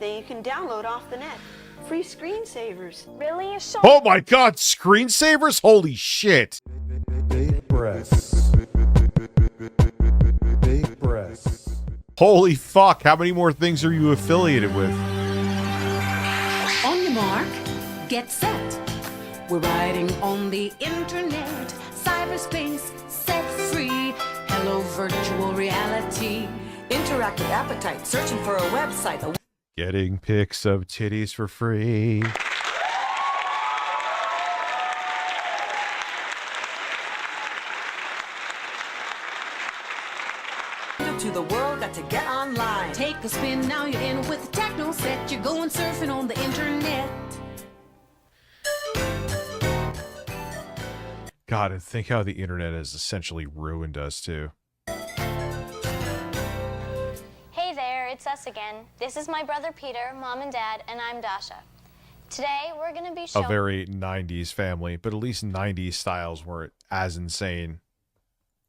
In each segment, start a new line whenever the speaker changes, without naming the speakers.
that you can download off the net. Free screensavers.
Really?
Oh my god, screensavers? Holy shit.
Big breasts. Big breasts.
Holy fuck, how many more things are you affiliated with?
On your mark, get set. We're riding on the internet, cyberspace, set free. Hello, virtual reality.
Interactive appetite, searching for a website.
Getting pics of titties for free.
To the world, got to get online.
Take a spin, now you're in with the techno set. You're going surfing on the internet.
God, and think how the internet has essentially ruined us, too.
Hey there, it's us again. This is my brother Peter, mom and dad, and I'm Dasha. Today, we're going to be showing...
A very 90s family, but at least 90s styles weren't as insane.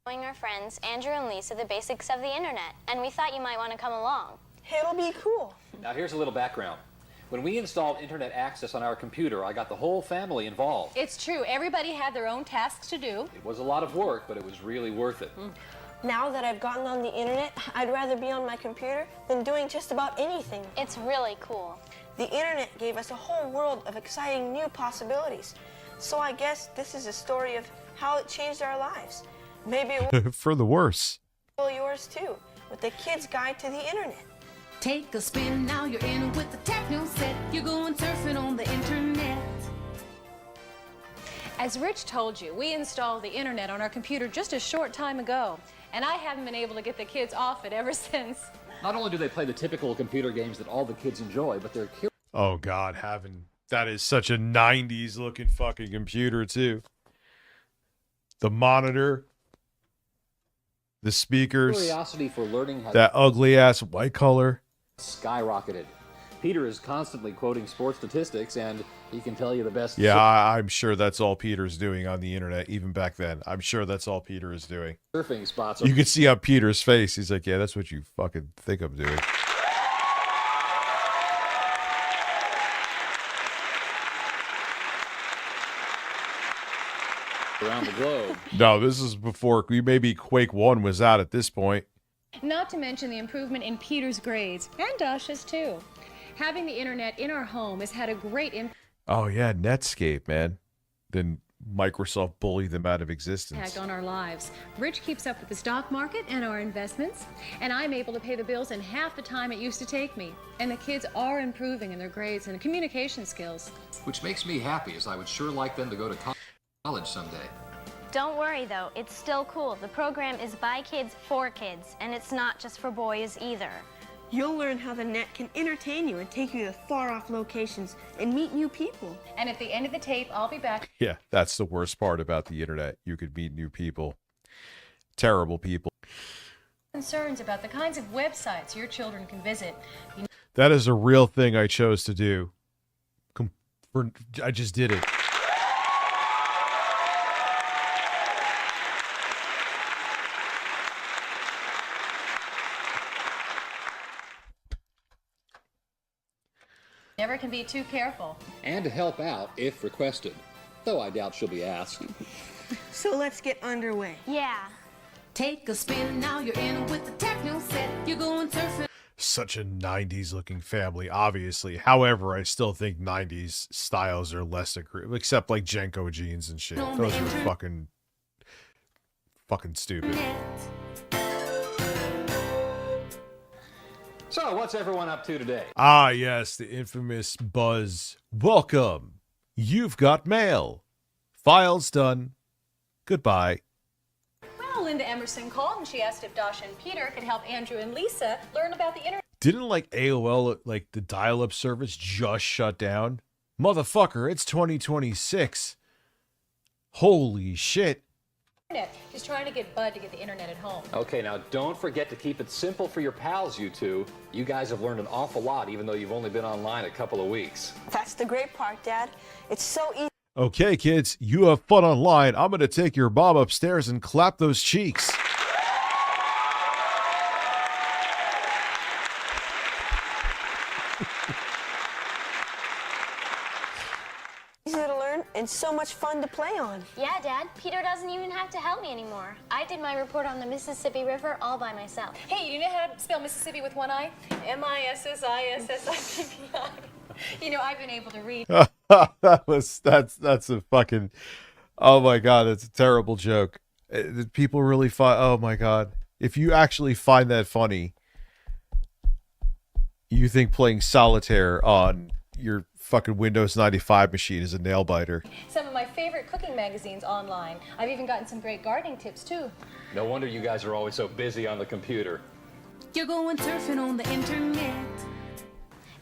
our friends, Andrew and Lisa, the basics of the internet, and we thought you might want to come along.
It'll be cool.
Now here's a little background. When we installed internet access on our computer, I got the whole family involved.
It's true. Everybody had their own tasks to do.
It was a lot of work, but it was really worth it.
Now that I've gotten on the internet, I'd rather be on my computer than doing just about anything.
It's really cool.
The internet gave us a whole world of exciting new possibilities. So I guess this is a story of how it changed our lives. Maybe it will
For the worse.
yours too, with the Kid's Guide to the Internet.
Take a spin, now you're in with the techno set. You're going surfing on the internet.
As Rich told you, we installed the internet on our computer just a short time ago, and I haven't been able to get the kids off it ever since.
Not only do they play the typical computer games that all the kids enjoy, but they're curious.
Oh god, that is such a 90s looking fucking computer too. The monitor, the speakers,
Curiosity for learning how
that ugly ass white color.
skyrocketed. Peter is constantly quoting sports statistics, and he can tell you the best.
Yeah, I'm sure that's all Peter's doing on the internet, even back then. I'm sure that's all Peter is doing.
Surfing spots.
You can see on Peter's face, he's like, yeah, that's what you fucking think I'm doing.
Around the globe.
No, this is before, maybe Quake 1 was out at this point.
Not to mention the improvement in Peter's grades, and Dasha's too. Having the internet in our home has had a great impact
Oh yeah, Netscape, man. Then Microsoft bullied them out of existence.
on our lives. Rich keeps up with the stock market and our investments, and I'm able to pay the bills in half the time it used to take me. And the kids are improving in their grades and communication skills.
Which makes me happy, as I would sure like them to go to college someday.
Don't worry though, it's still cool. The program is by kids for kids, and it's not just for boys either.
You'll learn how the net can entertain you and take you to far-off locations and meet new people.
And at the end of the tape, I'll be back.
Yeah, that's the worst part about the internet. You could meet new people. Terrible people.
Concerns about the kinds of websites your children can visit.
That is a real thing I chose to do. I just did it.
Never can be too careful.
And to help out if requested. Though I doubt she'll be asked.
So let's get underway.
Yeah.
Take a spin, now you're in with the techno set. You're going surfing.
Such a 90s looking family, obviously. However, I still think 90s styles are less agreeable, except like Jenko jeans and shit. Those are fucking stupid.
So, what's everyone up to today?
Ah, yes, the infamous buzz. Welcome. You've got mail. Files done. Goodbye.
Well, Linda Emerson called and she asked if Dasha and Peter could help Andrew and Lisa learn about the internet.
Didn't like AOL, like the dial-up service just shut down? Motherfucker, it's 2026. Holy shit.
She's trying to get Bud to get the internet at home.
Okay, now don't forget to keep it simple for your pals, you two. You guys have learned an awful lot, even though you've only been online a couple of weeks.
That's the great part, Dad. It's so easy.
Okay, kids, you have fun online. I'm going to take your mom upstairs and clap those cheeks.
and so much fun to play on.
Yeah, Dad. Peter doesn't even have to help me anymore. I did my report on the Mississippi River all by myself.
Hey, you know how to spell Mississippi with one I? Mississippi. You know, I've been able to read.
That's a fucking, oh my God, that's a terrible joke. People really find, oh my God. If you actually find that funny, you think playing solitaire on your fucking Windows 95 machine is a nail biter.
Some of my favorite cooking magazines online. I've even gotten some great gardening tips too.
No wonder you guys are always so busy on the computer.
You're going surfing on the internet.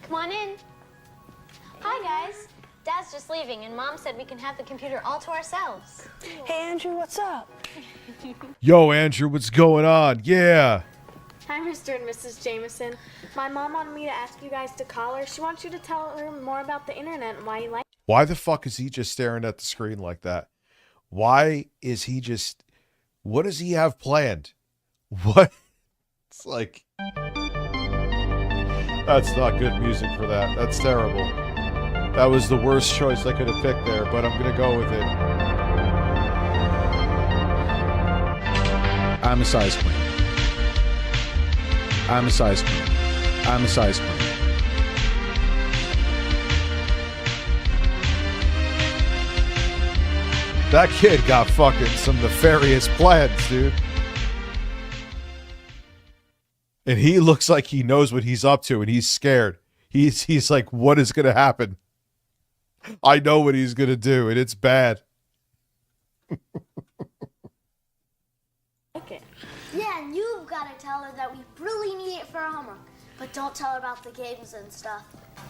Come on in. Hi, guys. Dad's just leaving, and Mom said we can have the computer all to ourselves.
Hey, Andrew, what's up?
Yo, Andrew, what's going on? Yeah.
Hi, Mr. and Mrs. Jameson. My mom wanted me to ask you guys to call her. She wants you to tell her more about the internet and why you like it.
Why the fuck is he just staring at the screen like that? Why is he just, what does he have planned? What? It's like, that's not good music for that. That's terrible. That was the worst choice I could have picked there, but I'm going to go with it.
I'm a size queen. I'm a size queen. I'm a size queen.
That kid got fucking some nefarious plans, dude. And he looks like he knows what he's up to, and he's scared. He's like, what is going to happen? I know what he's going to do, and it's bad.
Okay.
Yeah, and you've got to tell her that we really need it for our homework. But don't tell her about the games and stuff.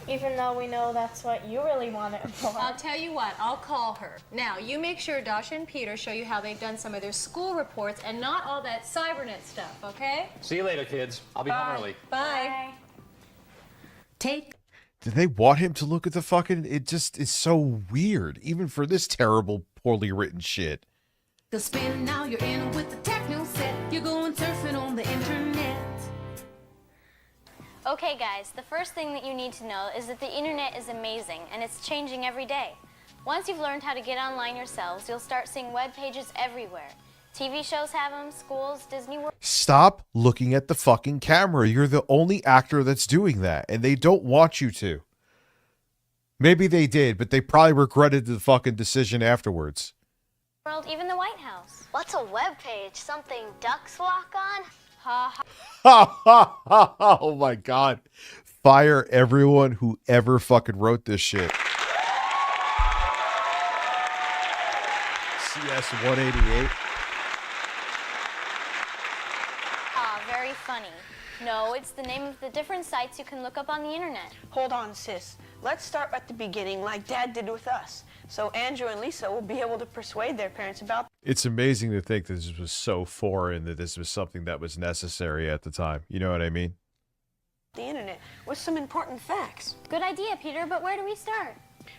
Even though we know that's what you really want it for.
I'll tell you what, I'll call her. Now, you make sure Dasha and Peter show you how they've done some of their school reports and not all that cybernet stuff, okay?
See you later, kids. I'll be home early.
Bye.
Take.
Did they want him to look at the fucking, it just is so weird, even for this terrible, poorly written shit.
The spin, now you're in with the techno set. You're going surfing on the internet.
Okay, guys, the first thing that you need to know is that the internet is amazing, and it's changing every day. Once you've learned how to get online yourselves, you'll start seeing web pages everywhere. TV shows have them, schools, Disney World.
Stop looking at the fucking camera. You're the only actor that's doing that, and they don't want you to. Maybe they did, but they probably regretted the fucking decision afterwards.
Even the White House.
What's a web page? Something ducks walk on?
Ha ha.
Oh my God. Fire everyone who ever fucking wrote this shit. CS 188.
Ah, very funny. No, it's the name of the different sites you can look up on the internet.
Hold on, sis. Let's start at the beginning like Dad did with us. So Andrew and Lisa will be able to persuade their parents about
It's amazing to think that this was so foreign that this was something that was necessary at the time. You know what I mean?
the internet with some important facts.
Good idea, Peter, but where do we start?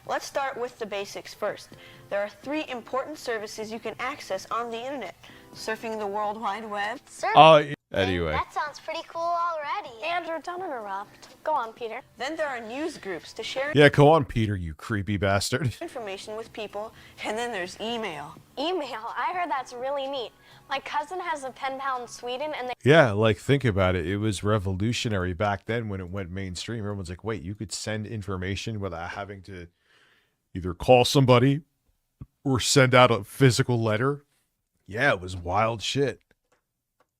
Let's start with the basics first. There are 3 important services you can access on the internet. Surfing the World Wide Web.
Anyway.
That sounds pretty cool already.
Andrew, don't interrupt. Go on, Peter.
Then there are news groups to share
Yeah, go on, Peter, you creepy bastard.
information with people. And then there's email.
Email. I heard that's really neat. My cousin has a pen pal in Sweden, and they...
Yeah, like, think about it. It was revolutionary back then when it went mainstream. Everyone's like, wait, you could send information without having to either call somebody or send out a physical letter. Yeah, it was wild shit.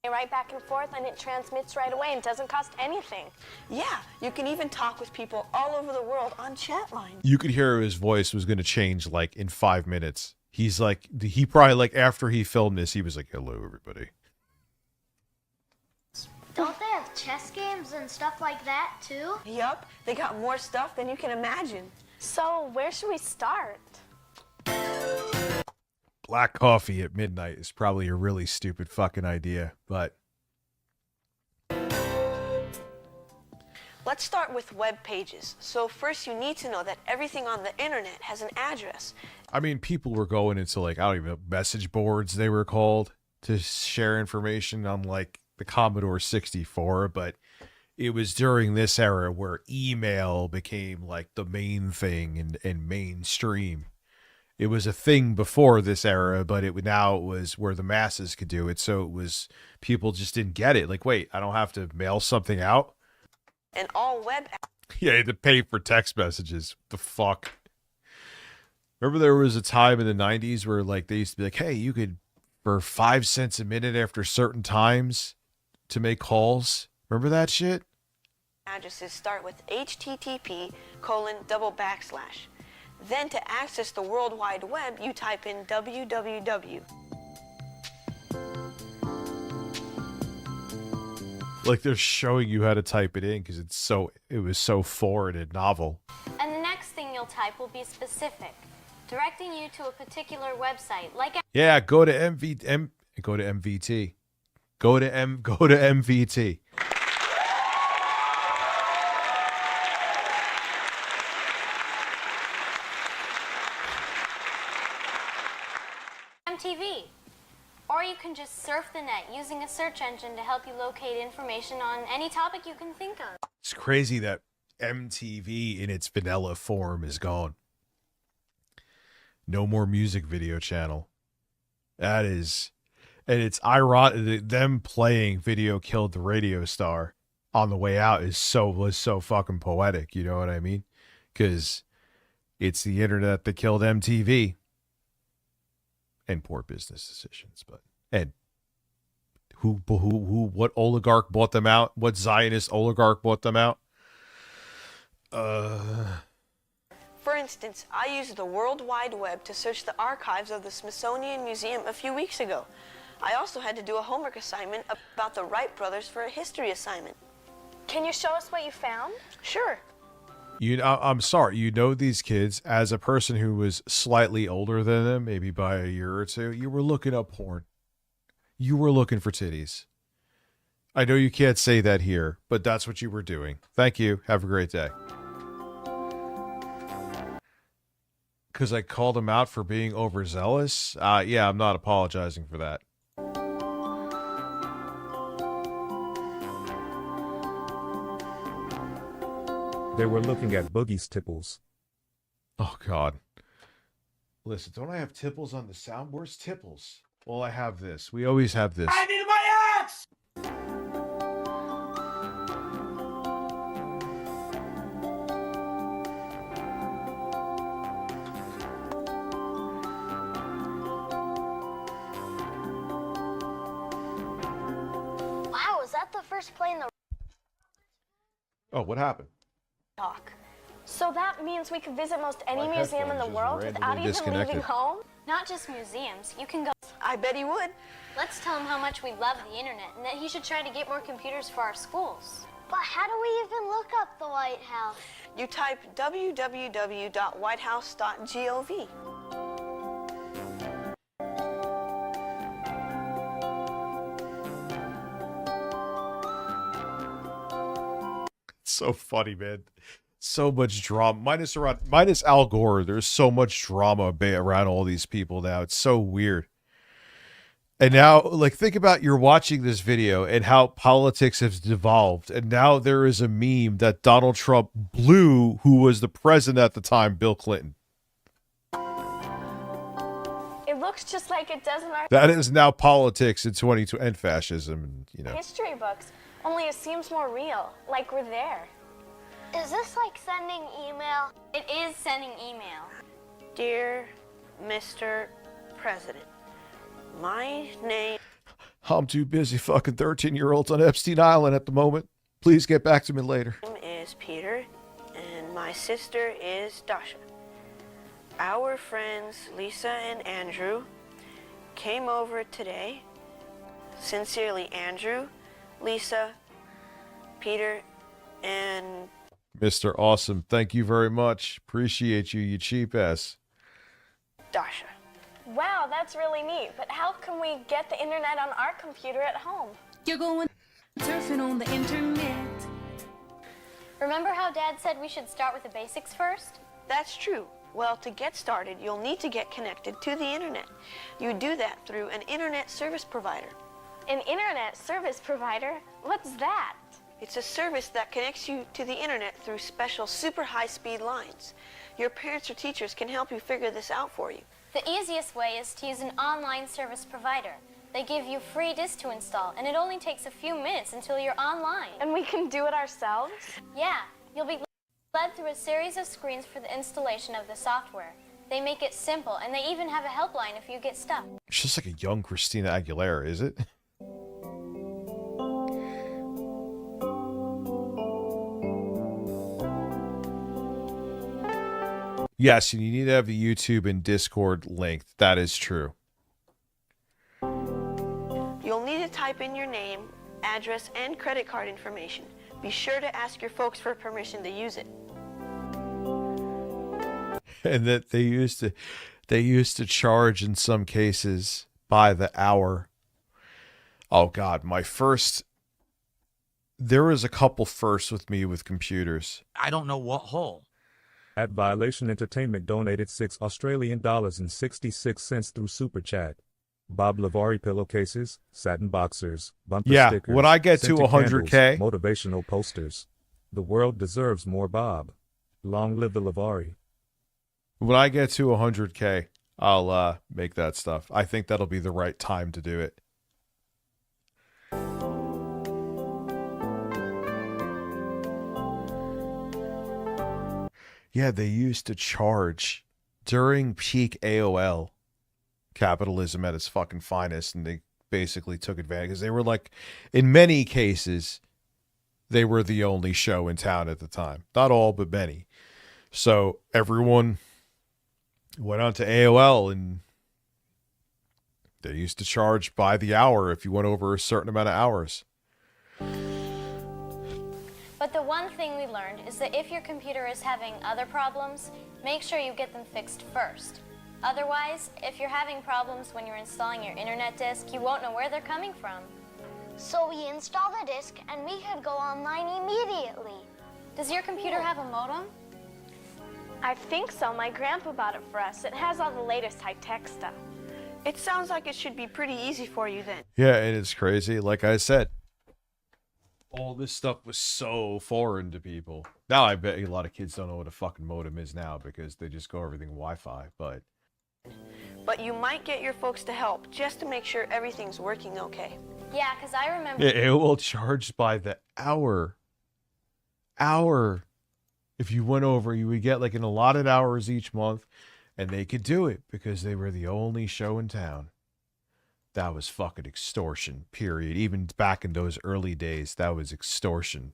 They write back and forth, and it transmits right away and doesn't cost anything.
Yeah, you can even talk with people all over the world on chat lines.
You could hear his voice was going to change like in 5 minutes. He's like, he probably like after he filmed this, he was like, hello, everybody.
Don't they have chess games and stuff like that too?
Yup, they got more stuff than you can imagine.
So where should we start?
Black coffee at midnight is probably a really stupid fucking idea, but
Let's start with web pages. So first you need to know that everything on the internet has an address.
I mean, people were going into like, I don't even know, message boards they were called to share information on like the Commodore 64, but it was during this era where email became like the main thing and mainstream. it was a thing before this era, but now it was where the masses could do it. So it was, people just didn't get it. Like, wait, I don't have to mail something out?
And all web
Yeah, you had to pay for text messages. The fuck? Remember there was a time in the 90s where like they used to be like, hey, you could, for 5 cents a minute after certain times to make calls. Remember that shit?
addresses start with http://. Then to access the World Wide Web, you type in www.
Like they're showing you how to type it in because it was so foreign and novel.
And the next thing you'll type will be specific, directing you to a particular website, like
Yeah, go to MVT. Go to MVT.
MTV. Or you can just surf the net using a search engine to help you locate information on any topic you can think of.
It's crazy that MTV in its vanilla form is gone. No more music video channel. That is, and it's ironic, them playing Video Killed the Radio Star on the way out was so fucking poetic, you know what I mean? Because it's the internet that killed MTV. And poor business decisions, and what oligarch bought them out? What Zionist oligarch bought them out?
For instance, I used the World Wide Web to search the archives of the Smithsonian Museum a few weeks ago. I also had to do a homework assignment about the Wright brothers for a history assignment.
Can you show us what you found?
Sure.
I'm sorry. You know these kids, as a person who was slightly older than them, maybe by a year or two, you were looking up porn. You were looking for titties. I know you can't say that here, but that's what you were doing. Thank you. Have a great day. Because I called him out for being overzealous? Yeah, I'm not apologizing for that.
They were looking at Boogie's tipples.
Oh, God. Listen, don't I have tipples on the sound? Where's tipples? Well, I have this. We always have this.
I need my axe!
Wow, is that the first play in the
Oh, what happened?
Talk. So that means we could visit most any
My
museum in the
headphones just
world
randomly
without even
disconnected.
leaving home?
Not just museums. You can go.
I bet he would.
Let's tell him how much we love the internet and that he should try to get more computers for our schools.
But how do we even look up the White House?
You type www.whitehouse.gov.
So funny, man. So much drama. Minus Al Gore, there's so much drama around all these people now. It's so weird. And now, like, think about you're watching this video and how politics has devolved. And now there is a meme that Donald Trump blew who was the president at the time, Bill Clinton.
It looks just like it does in our
That is now politics in 2020 and fascism, and, you know.
history books. Only it seems more real, like we're there.
Is this like sending email?
It is sending email.
Dear Mr. President, my name
I'm too busy fucking 13-year-olds on Epstein Island at the moment. Please get back to me later.
is Peter, and my sister is Dasha. Our friends Lisa and Andrew came over today. Sincerely, Andrew, Lisa, Peter, and
Mr. Awesome, thank you very much. Appreciate you, you cheap ass.
Dasha.
Wow, that's really neat. But how can we get the internet on our computer at home?
You're going surfing on the internet.
Remember how Dad said we should start with the basics first?
That's true. Well, to get started, you'll need to get connected to the internet. You do that through an internet service provider.
An internet service provider? What's that?
It's a service that connects you to the internet through special super high-speed lines. Your parents or teachers can help you figure this out for you.
The easiest way is to use an online service provider. They give you free disk to install, and it only takes a few minutes until you're online.
And we can do it ourselves?
Yeah, you'll be led through a series of screens for the installation of the software. They make it simple, and they even have a helpline if you get stuck.
It's just like a young Christina Aguilera, is it? Yes, and you need to have the YouTube and Discord linked. That is true.
You'll need to type in your name, address, and credit card information. Be sure to ask your folks for permission to use it.
And that they used to charge in some cases by the hour. Oh God, there was a couple firsts with me with computers.
I don't know what hole.
At Violation Entertainment donated $6.66 through Super Chat. Bob Lavari pillowcases, satin boxers, bumper stickers.
When I get to
scented
100K,
candles, motivational posters. The world deserves more Bob. Long live the Lavari.
When I get to 100K, I'll make that stuff. I think that'll be the right time to do it. Yeah, they used to charge during peak AOL, capitalism at its fucking finest, and they basically took advantage because they were like, in many cases, they were the only show in town at the time. Not all, but many. So everyone went on to AOL, and they used to charge by the hour if you went over a certain amount of hours.
But the one thing we learned is that if your computer is having other problems, make sure you get them fixed first. Otherwise, if you're having problems when you're installing your internet disk, you won't know where they're coming from.
So we install the disk and we could go online immediately.
Does your computer have a modem?
I think so. My grandpa bought it for us. It has all the latest high-tech stuff.
It sounds like it should be pretty easy for you then.
Yeah, and it's crazy. Like I said, all this stuff was so foreign to people. Now I bet a lot of kids don't know what a fucking modem is now because they just go everything Wi-Fi, but
you might get your folks to help just to make sure everything's working okay.
Yeah, because I remember...
Yeah, it will charge by the hour. If you went over, you would get like an allotted hours each month, and they could do it because they were the only show in town. That was fucking extortion, period. Even back in those early days, that was extortion.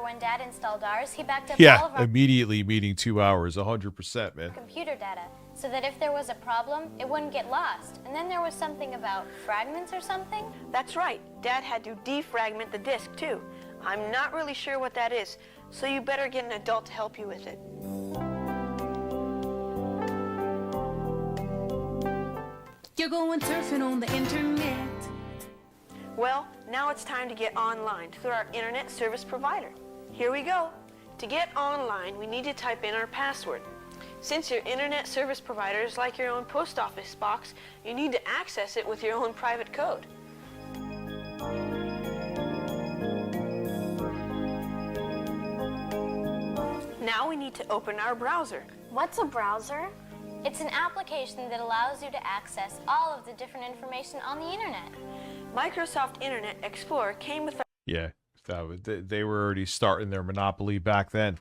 When Dad installed ours, he backed up all
Yeah,
of our
immediately meeting 2 hours, 100%, man.
computer data so that if there was a problem, it wouldn't get lost. And then there was something about fragments or something.
That's right. Dad had to defragment the disk too. I'm not really sure what that is, so you better get an adult to help you with it.
You're going surfing on the internet.
Well, now it's time to get online through our internet service provider. Here we go. To get online, we need to type in our password. Since your internet service provider is like your own post office box, you need to access it with your own private code. Now we need to open our browser.
What's a browser?
It's an application that allows you to access all of the different information on the internet.
Microsoft Internet Explorer came with
Yeah, they were already starting their monopoly back then.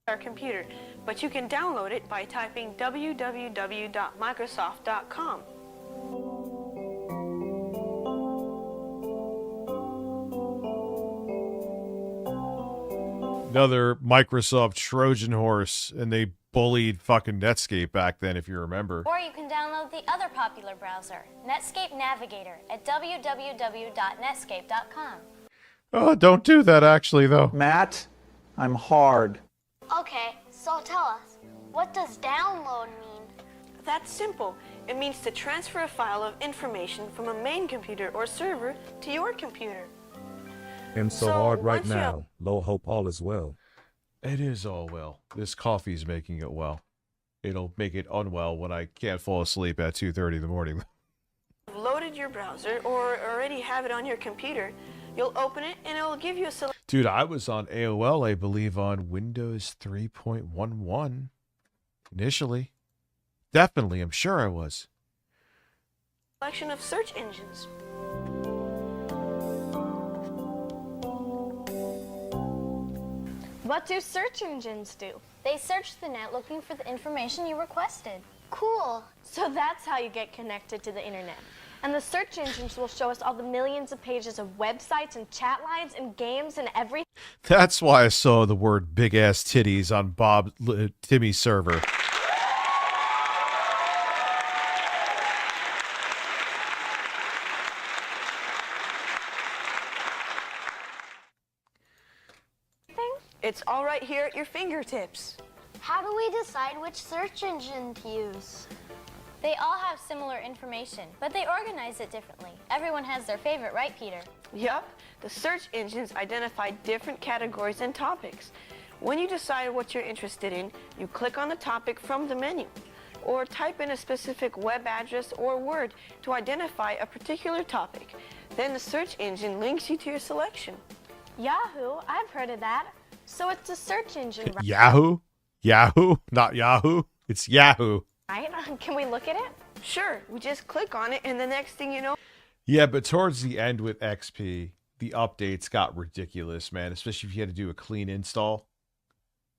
our computer, but you can download it by typing www.microsoft.com.
Another Microsoft Trojan horse, and they bullied fucking Netscape back then, if you remember.
Or you can download the other popular browser, Netscape Navigator, at www.netscape.com.
Oh, don't do that, actually, though.
Matt, I'm hard.
Okay, so tell us, what does download mean?
That's simple. It means to transfer a file of information from a main computer or server to your computer.
I'm so hard right now. Low hope all is well.
It is all well. This coffee's making it well. It'll make it unwell when I can't fall asleep at 2:30 in the morning.
Loaded your your browser or already have it on your computer, you'll open it and it will give you a selection.
Dude, I was on AOL, I believe, on Windows 3.11 initially. Definitely, I'm sure I was.
Selection of search engines.
What do search engines do?
They search the net looking for the information you requested.
Cool.
So that's how you get connected to the internet. And the search engines will show us all the millions of pages of websites and chat lines and games and everything.
That's why I saw the word big ass titties on Timmy's server.
It's all right here at your fingertips.
How do we decide which search engine to use?
They all have similar information, but they organize it differently. Everyone has their favorite, right, Peter?
Yup, the search engines identify different categories and topics. When you decide what you're interested in, you click on the topic from the menu, or type in a specific web address or word to identify a particular topic. Then the search engine links you to your selection.
Yahoo, I've heard of that. So it's a search engine, right?
Yahoo? Yahoo? Not Yahoo. It's Yahoo.
Right? Can we look at it?
Sure, we just click on it and the next thing you know...
Yeah, but towards the end with XP, the updates got ridiculous, man. Especially if you had to do a clean install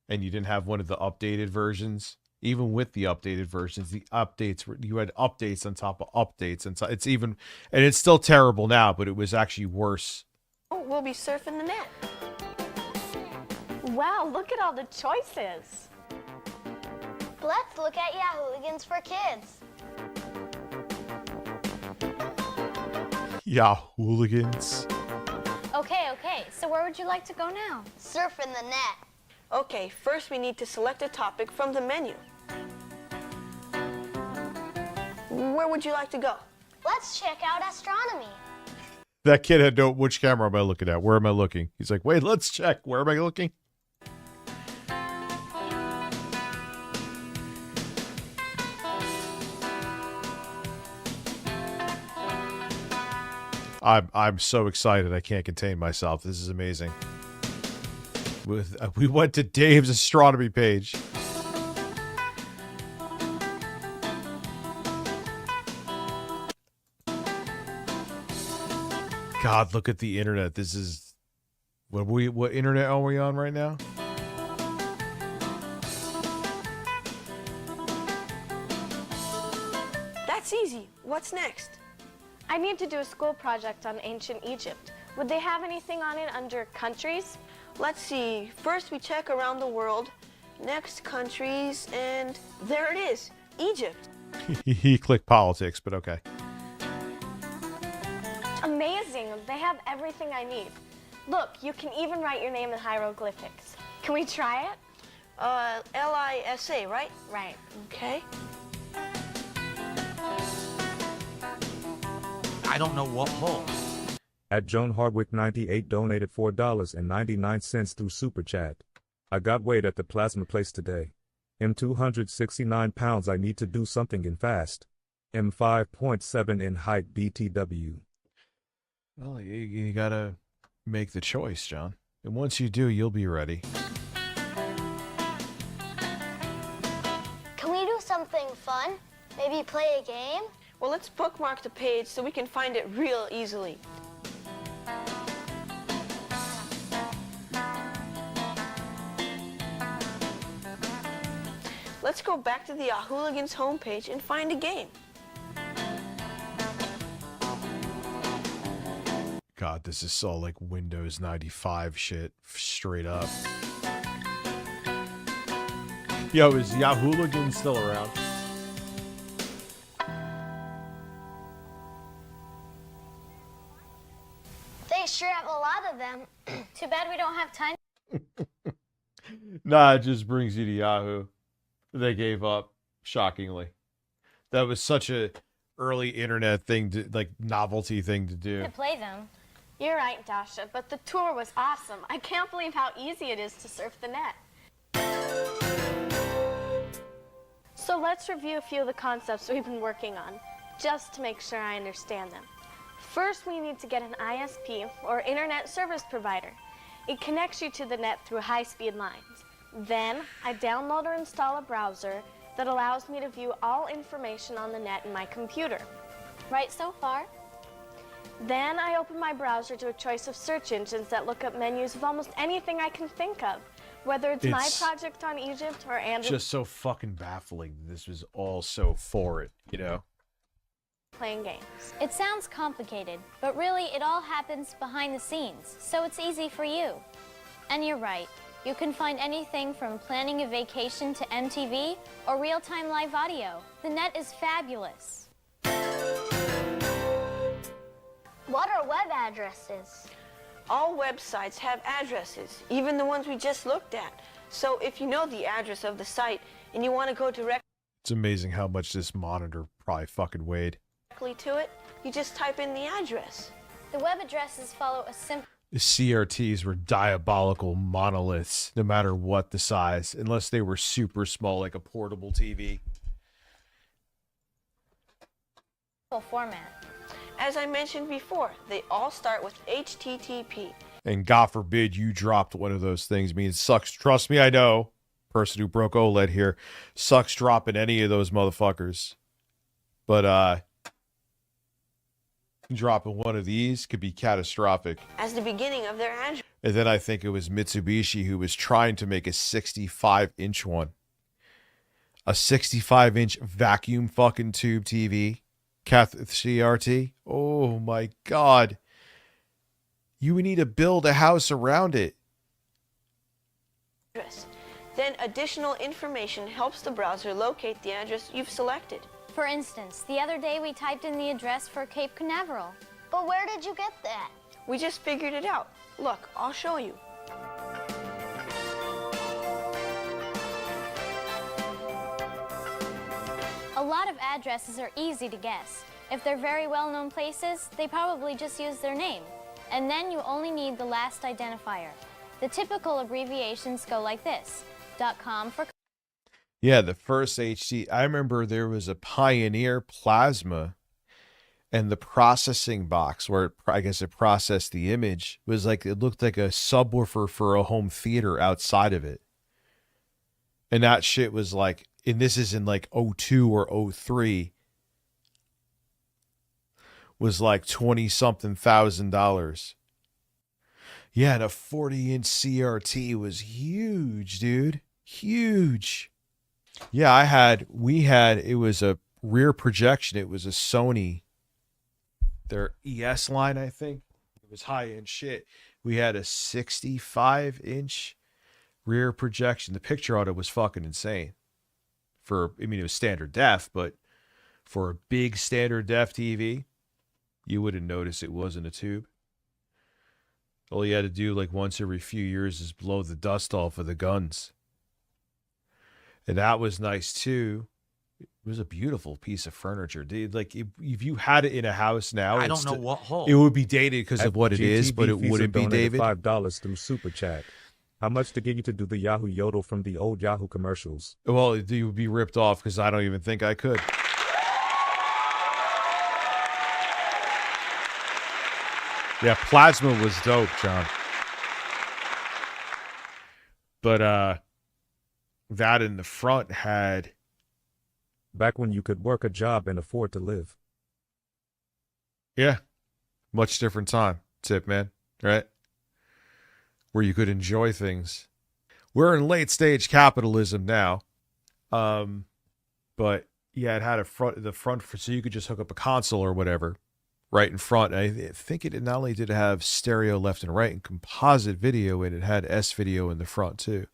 and you didn't have one of the updated versions. Even with the updated versions, the updates were, you had updates on top of updates, and so it's even, and it's still terrible now, but it was actually worse.
We'll be surfing the net.
Wow, look at all the choices.
Let's look at Yahooligans for Kids.
Yahooligans.
Okay, so where would you like to go now?
Surfing the net.
Okay, first we need to select a topic from the menu. Where would you like to go?
Let's check out astronomy.
That kid had no, which camera am I looking at? Where am I looking? He's like, wait, let's check. Where am I looking? I'm so excited. I can't contain myself. This is amazing. We went to Dave's astronomy page. God, look at the internet. This is what internet are we on right now?
That's easy. What's next?
I need to do a school project on ancient Egypt. Would they have anything on it under countries?
Let's see. First we check around the world. Next countries, and there it is. Egypt.
He clicked politics, but okay.
Amazing. They have everything I need. Look, you can even write your name in hieroglyphics. Can we try it?
L-I-S-A, right?
Right.
Okay.
I don't know what hole.
At Joan Hardwick 98 donated $4.99 through Super Chat. I got weighed at the plasma place today. I'm 269 pounds. I need to do something in fast. I'm 5.7 in height BTW.
Well, you gotta make the choice, John. And once you do, you'll be ready.
Can we do something fun? Maybe play a game?
Well, let's bookmark the page so we can find it real easily. Let's go back to the Yahooligans homepage and find a game.
God, this is all like Windows 95 shit, straight up. Yo, is Yahooligans still around?
They sure have a lot of them.
Too bad we don't have time.
Nah, it just brings you to Yahoo. They gave up, shockingly. That was such a early internet thing, to like novelty thing to do.
To play them.
You're right, Dasha, but the tour was awesome. I can't believe how easy it is to surf the net. So let's review a few of the concepts we've been working on, just to make sure I understand them. First, we need to get an ISP, or Internet Service Provider. It connects you to the net through high-speed lines. Then, I download or install a browser that allows me to view all information on the net in my computer.
Right so far?
Then I open my browser to a choice of search engines that look up menus of almost anything I can think of, whether it's my project on Egypt or Andrew
Just so fucking baffling. This was all so for it, you know?
playing games.
It sounds complicated, but really it all happens behind the scenes, so it's easy for you. And you're right. You can find anything from planning a vacation to MTV or real-time live audio. The net is fabulous.
What are web addresses?
All websites have addresses, even the ones we just looked at. So if you know the address of the site and you want to go directly
It's amazing how much this monitor probably fucking weighed.
to it, you just type in the address.
The web addresses follow a simple
The CRTs were diabolical monoliths, no matter what the size, unless they were super small, like a portable TV.
format.
As I mentioned before, they all start with HTTP.
And God forbid you dropped one of those things. I mean, it sucks. Trust me, I know. Person who broke OLED here. Sucks dropping any of those motherfuckers. But, dropping one of these could be catastrophic.
As the beginning of their address.
And then I think it was Mitsubishi who was trying to make a 65-inch one. A 65-inch vacuum fucking tube TV. CRT. Oh my God. You would need to build a house around it.
Then additional information helps the browser locate the address you've selected.
For instance, the other day we typed in the address for Cape Canaveral.
But where did you get that?
We just figured it out. Look, I'll show you.
A lot of addresses are easy to guess. If they're very well-known places, they probably just use their name. And then you only need the last identifier. The typical abbreviations go like this. .com for...
Yeah, the first HD. I remember there was a Pioneer Plasma, and the processing box where I guess it processed the image was like, it looked like a subwoofer for a home theater outside of it. And that shit was like, and this is in like 02 or 03, was like $20-something thousand. Yeah, and a 40-inch CRT was huge, dude. Huge. Yeah, it was a rear projection. It was a Sony, their ES line, I think. It was high-end shit. We had a 65-inch rear projection. The picture on it was fucking insane. It was standard def, but for a big standard def TV, you wouldn't notice it wasn't a tube. All you had to do, like, once every few years is blow the dust off of the guns. And that was nice, too. It was a beautiful piece of furniture, dude. Like, if you had it in a house now...
I don't know what hole.
It would be dated because of what it is, but it wouldn't be, David.
$5 through Super Chat. How much to get you to do the Yahoo Yodel from the old Yahoo commercials?
Well, it would be ripped off because I don't even think I could. Yeah, Plasma was dope, John. But that in the front had...
Back when you could work a job and afford to live.
Yeah. Much different time, Tip, man. Right? Where you could enjoy things. We're in late stage capitalism now. But yeah, it had the front so you could just hook up a console or whatever right in front. And I think it not only did it have stereo left and right and composite video, and it had S video in the front too.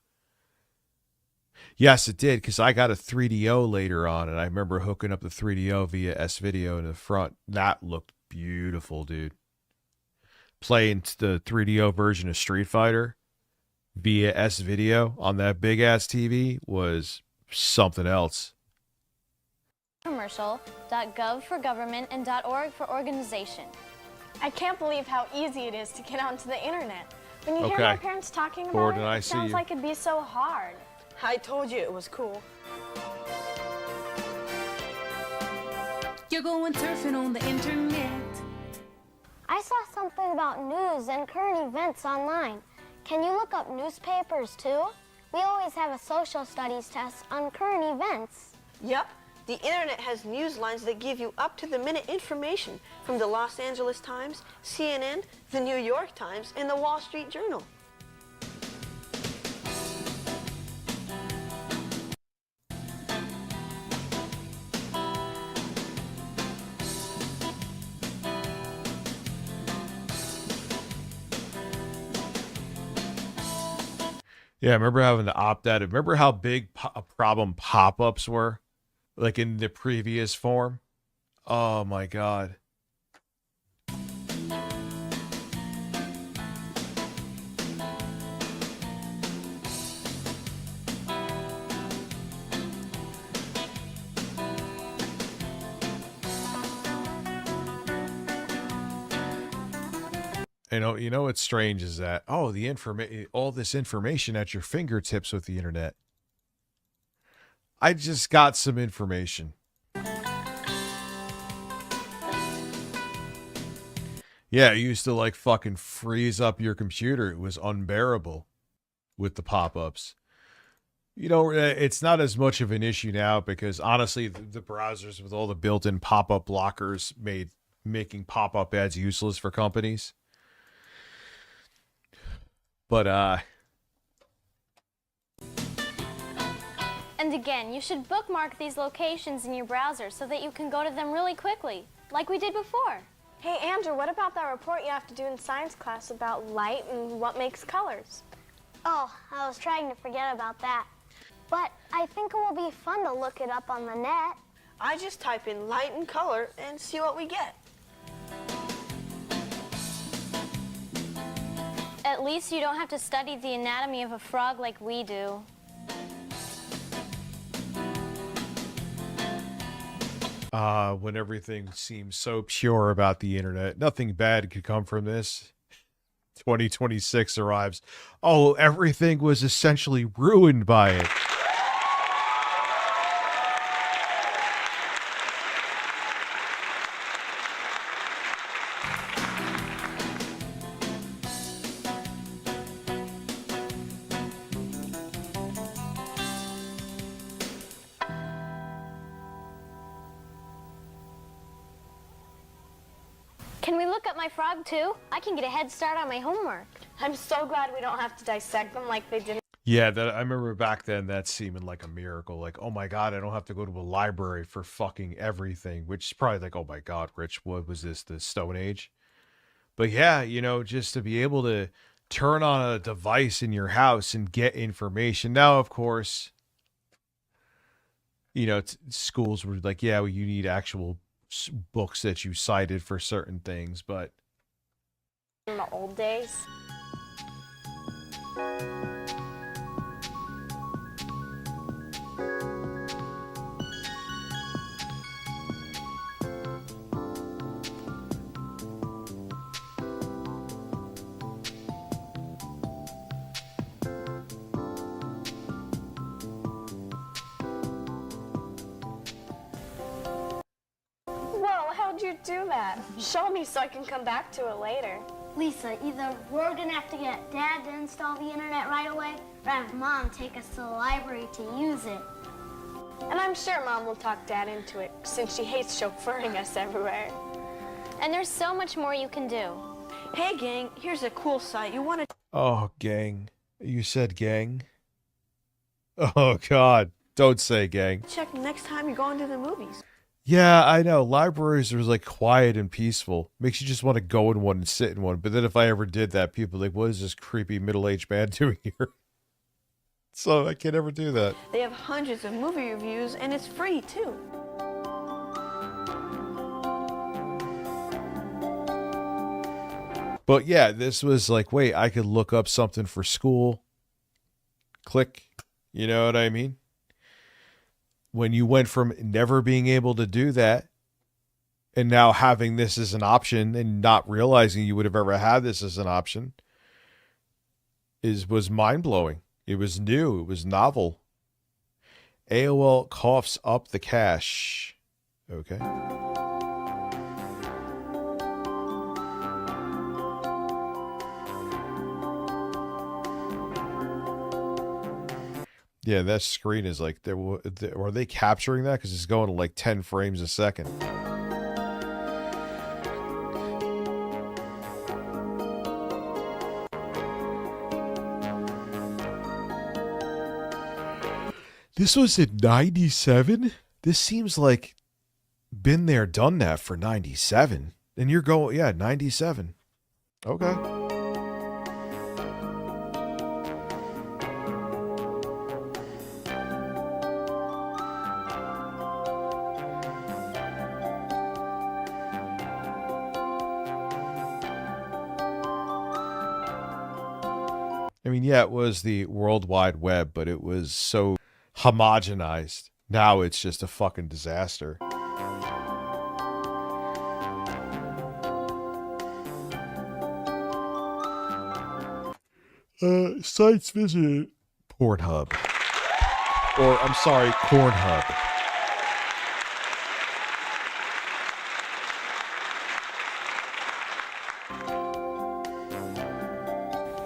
Yes, it did, because I got a 3DO later on, and I remember hooking up the 3DO via S video in the front. That looked beautiful, dude. Playing the 3DO version of Street Fighter via S video on that big ass TV was something else.
Commercial.gov for government and .org for organization.
I can't believe how easy it is to get onto the internet. When you hear
Okay.
my parents talking about
Gordon,
it,
I
it
see
sounds
you.
like it'd be so hard.
I told you it was cool.
You're going surfing on the internet.
I saw something about news and current events online. Can you look up newspapers too? We always have a social studies test on current events.
Yep. The internet has news lines that give you up-to-the-minute information from the Los Angeles Times, CNN, the New York Times, and the Wall Street Journal.
Yeah, I remember having to opt out. Remember how big a problem pop-ups were? Like in the previous form? Oh my god. You know what's strange is that all this information at your fingertips with the internet. I just got some information. Yeah, it used to like fucking freeze up your computer. It was unbearable with the pop-ups. You know, it's not as much of an issue now because honestly, the browsers with all the built-in pop-up blockers making pop-up ads useless for companies. But
And again, you should bookmark these locations in your browser so that you can go to them really quickly, like we did before.
Hey, Andrew, what about that report you have to do in science class about light and what makes colors?
Oh, I was trying to forget about that. But I think it will be fun to look it up on the net.
I just type in light and color and see what we get.
At least you don't have to study the anatomy of a frog like we do.
When everything seems so pure about the internet, nothing bad could come from this. 2026 arrives. Oh, everything was essentially ruined by it.
Can we look up my frog too? I can get a head start on my homework.
I'm so glad we don't have to dissect them like they did.
Yeah, I remember back then that seeming like a miracle. Like, oh my god, I don't have to go to a library for fucking everything. Which is probably like, oh my god, Rich, what was this, the Stone Age? But yeah, you know, just to be able to turn on a device in your house and get information. Now, of course, you know, schools were like, yeah, well, you need actual books that you cited for certain things, but
In the old days. Whoa, how'd you do that? Show me so I can come back to it later.
Lisa, either we're gonna have to get Dad to install the internet right away, or have Mom take us to the library to use it.
And I'm sure Mom will talk Dad into it, since she hates chauffeuring us everywhere.
And there's so much more you can do.
Hey gang, here's a cool site. You want to
oh, gang. You said gang? Oh god, don't say gang.
check next time you're going to the movies?
Yeah, I know. Libraries are like quiet and peaceful. Makes you just want to go in one and sit in one. But then if I ever did that, people are like, what is this creepy middle-aged man doing here? So I can't ever do that.
They have hundreds of movie reviews and it's free too.
But yeah, this was like, wait, I could look up something for school. Click. You know what I mean? When you went from never being able to do that and now having this as an option and not realizing you would have ever had this as an option was mind-blowing. It was new. It was novel. AOL coughs up the cash. Okay. Yeah, that screen is like, are they capturing that? Because it's going to like 10 frames a second. This was in 97? This seems like been there, done that for 97. And you're going, yeah, 97. Okay. I mean, yeah, it was the World Wide Web, but it was so homogenized. Now it's just a fucking disaster. Sites visited Pornhub. Or, I'm sorry, Cornhub.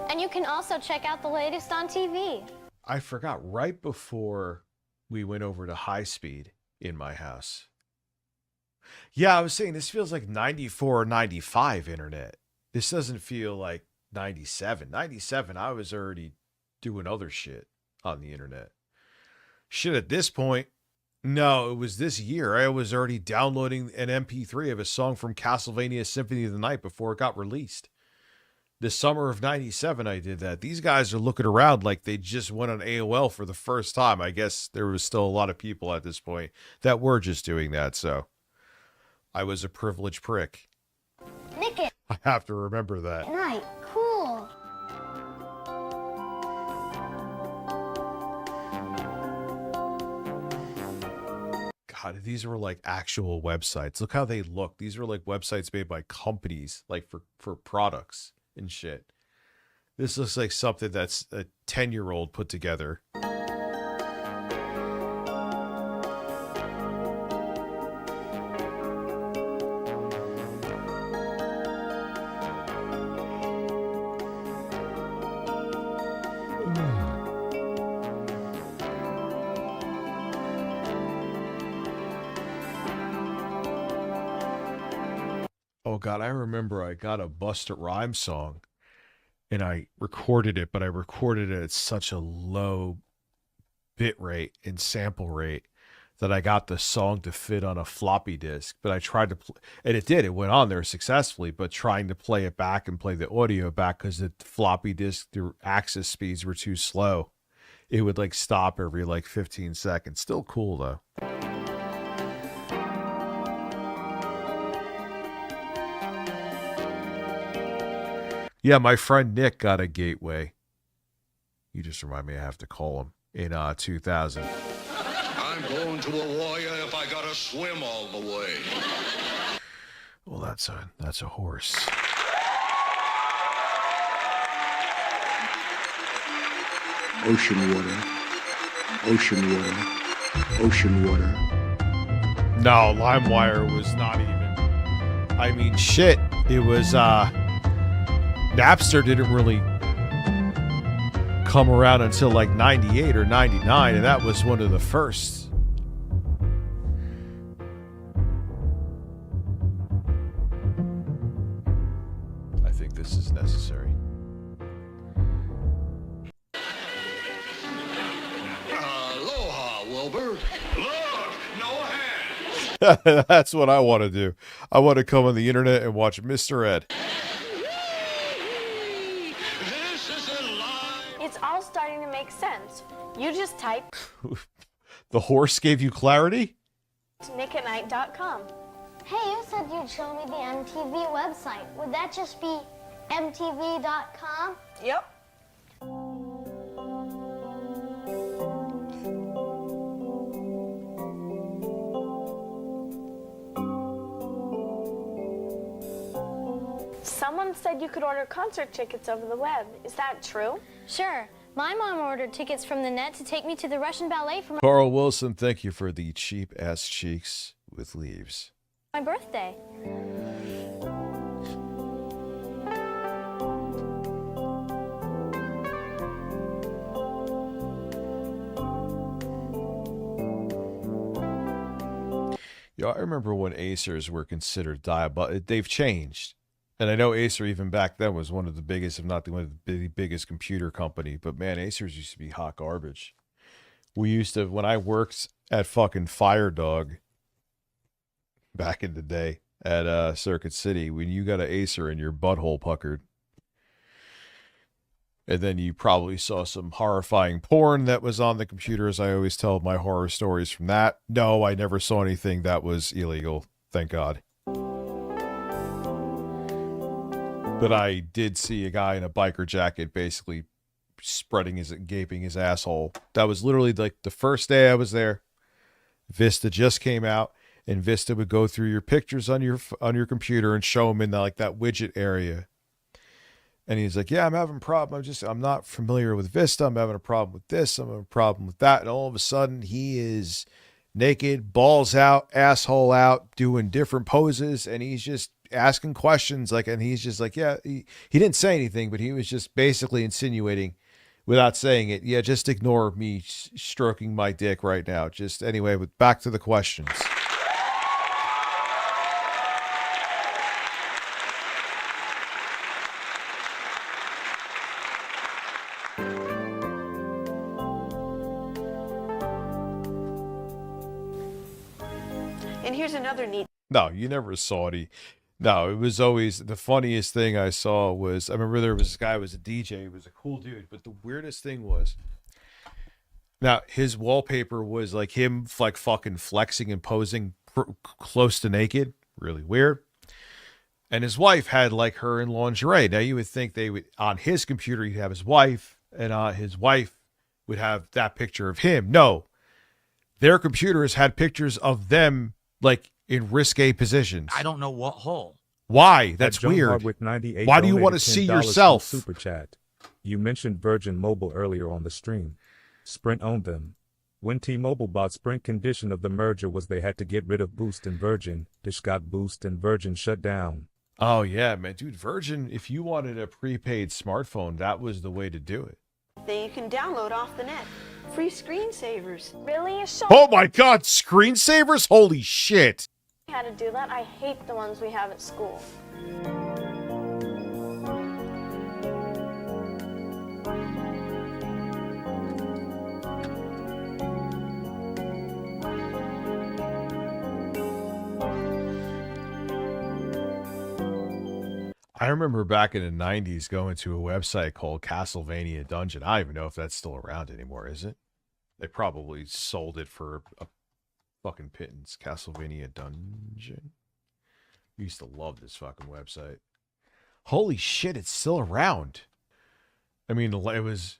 And you can also check out the latest on TV.
I forgot, right before we went over to high speed in my house. Yeah, I was saying this feels like 94 or 95 internet. This doesn't feel like 97. 97, I was already doing other shit on the internet. Shit, at this point, no, it was this year. I was already downloading an MP3 of a song from Castlevania Symphony of the Night before it got released. The summer of 97, I did that. These guys are looking around like they just went on AOL for the first time. I guess there was still a lot of people at this point that were just doing that, so I was a privileged prick.
Nick it.
I have to remember that.
Night. Cool.
God, these were like actual websites. Look how they look. These were like websites made by companies, like for products and shit. This looks like something that's a 10-year-old put together. Oh God, I remember I got a Busta Rhymes song and I recorded it, but I recorded it at such a low bit rate and sample rate that I got the song to fit on a floppy disk. But I tried to, and it did. It went on there successfully, but trying to play it back and play the audio back because the floppy disk, the access speeds were too slow. It would like stop every like 15 seconds. Still cool though. Yeah, my friend Nick got a gateway. You just remind me I have to call him in 2000.
I'm going to a warrior if I gotta swim all the way.
Well, that's a horse.
Ocean water. Ocean water. Ocean water.
No, LimeWire was not even. I mean, shit. It was Napster didn't really come around until like 98 or 99, and that was one of the first. I think this is necessary.
Aloha, Wilbur. Look, no hands.
That's what I want to do. I want to come on the internet and watch Mr. Ed.
It's all starting to make sense. You just type
The horse gave you clarity?
nickatnight.com.
Hey, you said you'd show me the MTV website. Would that just be mtv.com?
Yep.
Someone said you could order concert tickets over the web. Is that true?
Sure. My mom ordered tickets from the net to take me to the Russian ballet for
Carl Wilson, thank you for the cheap ass cheeks with leaves.
my birthday.
Yeah, I remember when Acers were considered diabolical. They've changed. And I know Acer even back then was one of the biggest, if not the one of the biggest computer company. But man, Acers used to be hot garbage. We used to, when I worked at fucking Fire Dog back in the day at Circuit City, when you got an Acer and your butthole puckered, and then you probably saw some horrifying porn that was on the computers. I always tell my horror stories from that. No, I never saw anything that was illegal. Thank God. But I did see a guy in a biker jacket basically gaping his asshole. That was literally like the first day I was there. Vista just came out, and Vista would go through your pictures on your computer and show them in like that widget area. And he's like, yeah, I'm having a problem. I'm not familiar with Vista. I'm having a problem with this. I'm having a problem with that. And all of a sudden he is naked, balls out, asshole out, doing different poses. And he's just asking questions. And he's just like, yeah, he didn't say anything, but he was just basically insinuating without saying it. Yeah, just ignore me stroking my dick right now. Just anyway, but back to the questions.
And here's another neat.
No, you never saw it. No, it was always the funniest thing I saw was, I remember there was this guy who was a DJ. He was a cool dude. But the weirdest thing was, now his wallpaper was like him like fucking flexing and posing close to naked. Really weird. And his wife had like her in lingerie. Now you would think they would, on his computer, he'd have his wife, and his wife would have that picture of him. No, their computers had pictures of them like in risque positions.
I don't know what hole.
Why? That's
Joan
weird.
Hardwick 98
Why do you want to
donated
see
$10
yourself?
Super chat. You mentioned Virgin Mobile earlier on the stream. Sprint owned them. When T-Mobile bought Sprint, condition of the merger was they had to get rid of Boost and Virgin. Dish got Boost and Virgin shut down.
Oh yeah, man, dude, Virgin, if you wanted a prepaid smartphone, that was the way to do it.
That you can download off the net. Free screensavers.
Really?
Oh my God, screensavers? Holy shit.
How to do that? I hate the ones we have at school.
I remember back in the 90s going to a website called Castlevania Dungeon. I don't even know if that's still around anymore, is it? They probably sold it for a fucking pittance. Castlevania Dungeon. I used to love this fucking website. Holy shit, it's still around. I mean, it was,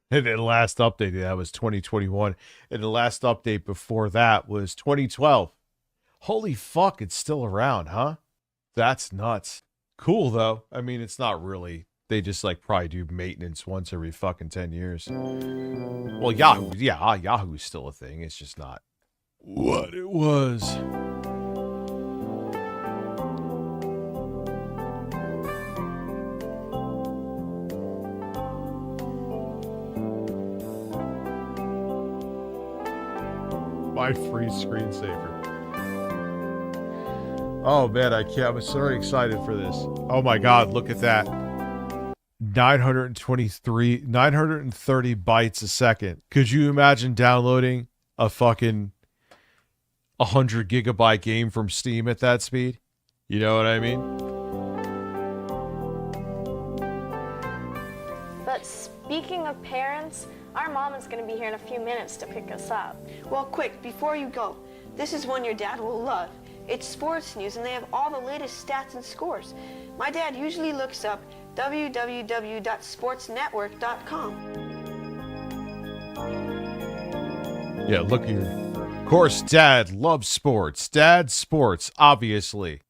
and the last update, that was 2021. And the last update before that was 2012. Holy fuck, it's still around, huh? That's nuts. Cool, though. I mean, it's not really. They just, like, probably do maintenance once every fucking 10 years. Well, Yahoo, yeah, Yahoo's still a thing. It's just not what it was. My free screensaver. Oh man, I can't. I'm so excited for this. Oh my God, look at that. 930 bytes a second. Could you imagine downloading a fucking 100 gigabyte game from Steam at that speed? You know what I mean?
But speaking of parents, our mom is going to be here in a few minutes to pick us up.
Well, quick, before you go, this is one your dad will love. It's sports news, and they have all the latest stats and scores. My dad usually looks up www.sportsnetwork.com.
Yeah, look here. Of course, Dad loves sports. Dad sports, obviously.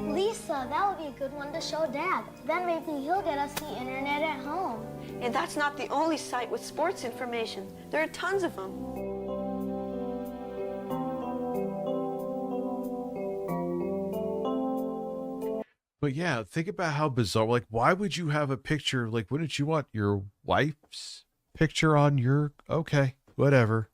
Lisa, that would be a good one to show Dad. Then maybe he'll get us the internet at home.
And that's not the only site with sports information. There are tons of them.
But yeah, think about how bizarre. Like, why would you have a picture? Like, wouldn't you want your wife's picture on your... Okay, whatever.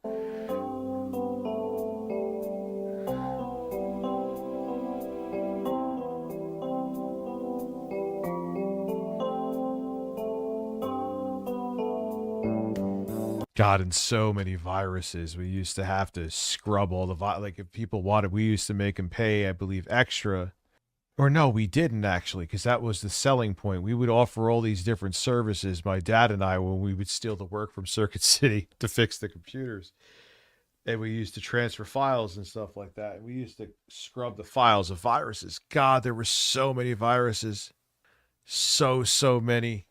God, and so many viruses. We used to have to scrub all the... Like, if people wanted, we used to make them pay, I believe, extra. Or no, we didn't actually, because that was the selling point. We would offer all these different services, my dad and I, when we would steal the work from Circuit City to fix the computers. And we used to transfer files and stuff like that. We used to scrub the files of viruses. God, there were so many viruses. So many.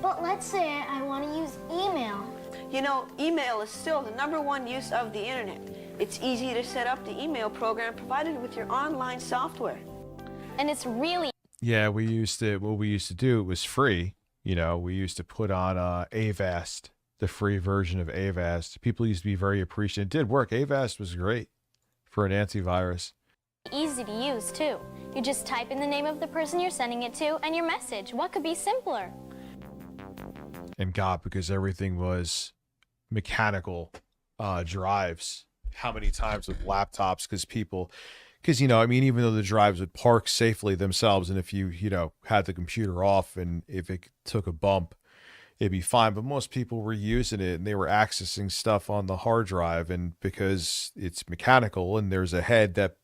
But let's say I want to use email.
You know, email is still the #1 use of the internet. It's easy to set up the email program provided with your online software.
And it's really...
Yeah, what we used to do, it was free. You know, we used to put on Avast, the free version of Avast. People used to be very appreciative. It did work. Avast was great for an antivirus.
easy to use, too. You just type in the name of the person you're sending it to and your message. What could be simpler?
And God, because everything was mechanical drives. How many times with laptops, because, you know, I mean, even though the drives would park safely themselves, and if you had the computer off and if it took a bump, it'd be fine. But most people were using it and they were accessing stuff on the hard drive. And because it's mechanical and there's a head that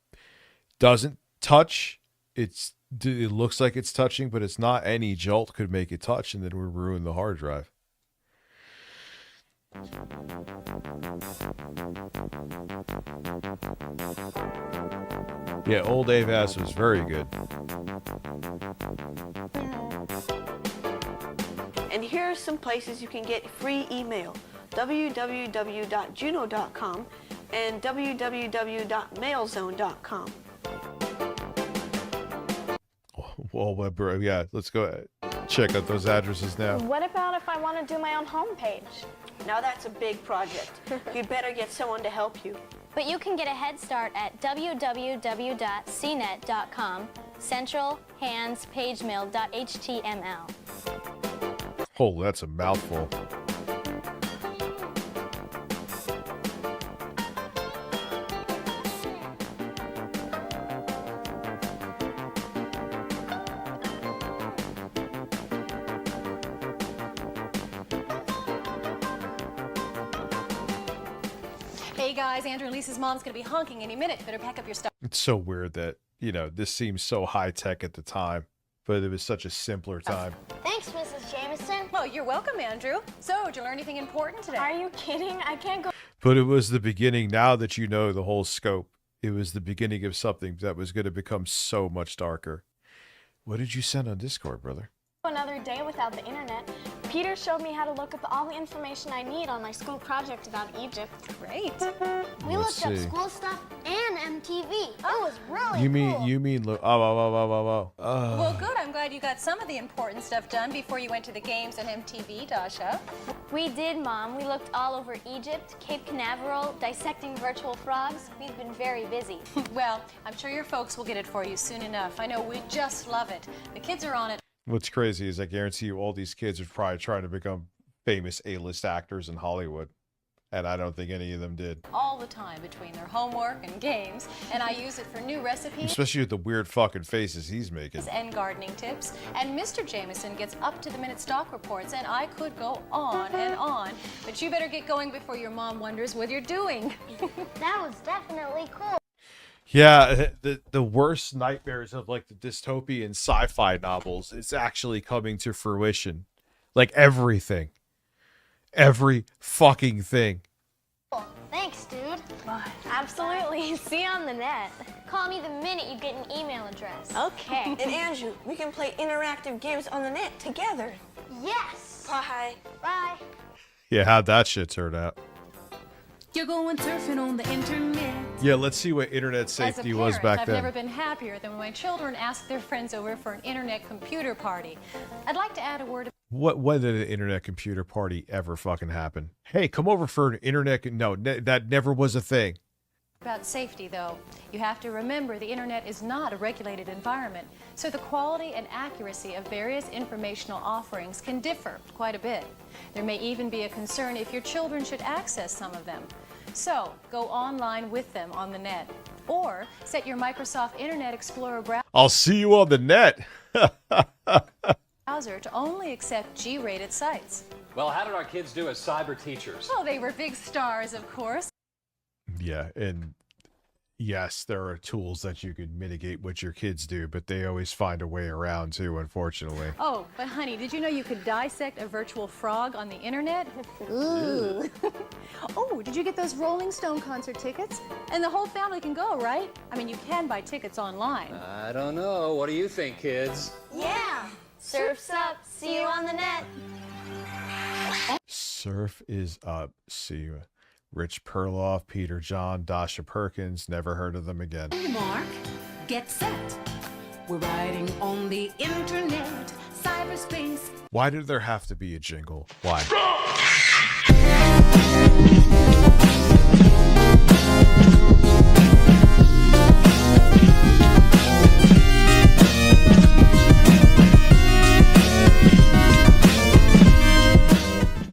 doesn't touch, it looks like it's touching, but it's not. Any jolt could make it touch and then would ruin the hard drive. Yeah, old Avast was very good.
And here are some places you can get free email: www.juno.com and www.mailzone.com.
Well, yeah, let's go check out those addresses now.
What about if I want to do my own homepage?
Now that's a big project. You'd better get someone to help you.
But you can get a head start at www.cnet.com, central hands pagemail.html.
Oh, that's a mouthful.
Hey guys, Andrew and Lisa's mom's gonna be honking any minute. Better pack up your stuff.
It's so weird that, this seems so high tech at the time, but it was such a simpler time.
Thanks, Mrs. Jameson.
Oh, you're welcome, Andrew. So, did you learn anything important today?
Are you kidding? I can't go.
But it was the beginning. Now that you know the whole scope, it was the beginning of something that was going to become so much darker. What did you send on Discord, brother?
Another day without the internet. Peter showed me how to look up all the information I need on my school project about Egypt.
Great.
We looked up school stuff and MTV. It was really cool.
You mean look?
Well, good. I'm glad you got some of the important stuff done before you went to the games on MTV, Dasha.
We did, Mom. We looked all over Egypt, Cape Canaveral, dissecting virtual frogs. We've been very busy.
Well, I'm sure your folks will get it for you soon enough. I know we just love it. The kids are on it.
What's crazy is I guarantee you all these kids are probably trying to become famous A-list actors in Hollywood. And I don't think any of them did.
All the time between their homework and games, and I use it for new recipes.
Especially with the weird fucking faces he's making.
And gardening tips. And Mr. Jameson gets up-to-the-minute stock reports, and I could go on and on. But you better get going before your mom wonders what you're doing.
That was definitely cool.
Yeah, the worst nightmares of like the dystopian sci-fi novels, it's actually coming to fruition. Like everything. Every fucking thing.
Thanks, dude.
Absolutely. See you on the net. Call me the minute you get an email address.
Okay. And Andrew, we can play interactive games on the net together.
Yes.
Bye.
Bye.
Yeah, how'd that shit turn out?
You're going surfing on the internet.
Yeah, let's see what internet safety was back
I've
then.
never been happier than when my children ask their friends over for an internet computer party. I'd like to add a word.
When did an internet computer party ever fucking happen? Hey, come over for an internet. No, that never was a thing.
About safety, though, you have to remember the internet is not a regulated environment, so the quality and accuracy of various informational offerings can differ quite a bit. There may even be a concern if your children should access some of them. So, go online with them on the net, or set your Microsoft Internet Explorer
I'll see you on the net.
browser to only accept G-rated sites.
Well, how did our kids do as cyber teachers?
Well, they were big stars, of course.
Yeah, and yes, there are tools that you can mitigate what your kids do, but they always find a way around too, unfortunately.
Oh, but honey, did you know you could dissect a virtual frog on the internet? Ooh. Oh, did you get those Rolling Stone concert tickets? And the whole family can go, right? I mean, you can buy tickets online.
I don't know. What do you think, kids?
Yeah! Surf's up. See you on the net.
Surf is up. See you. Rich Perloff, Peter John, Dasha Perkins. Never heard of them again.
Mark, get set. We're riding on the internet, cyberspace.
Why did there have to be a jingle? Why?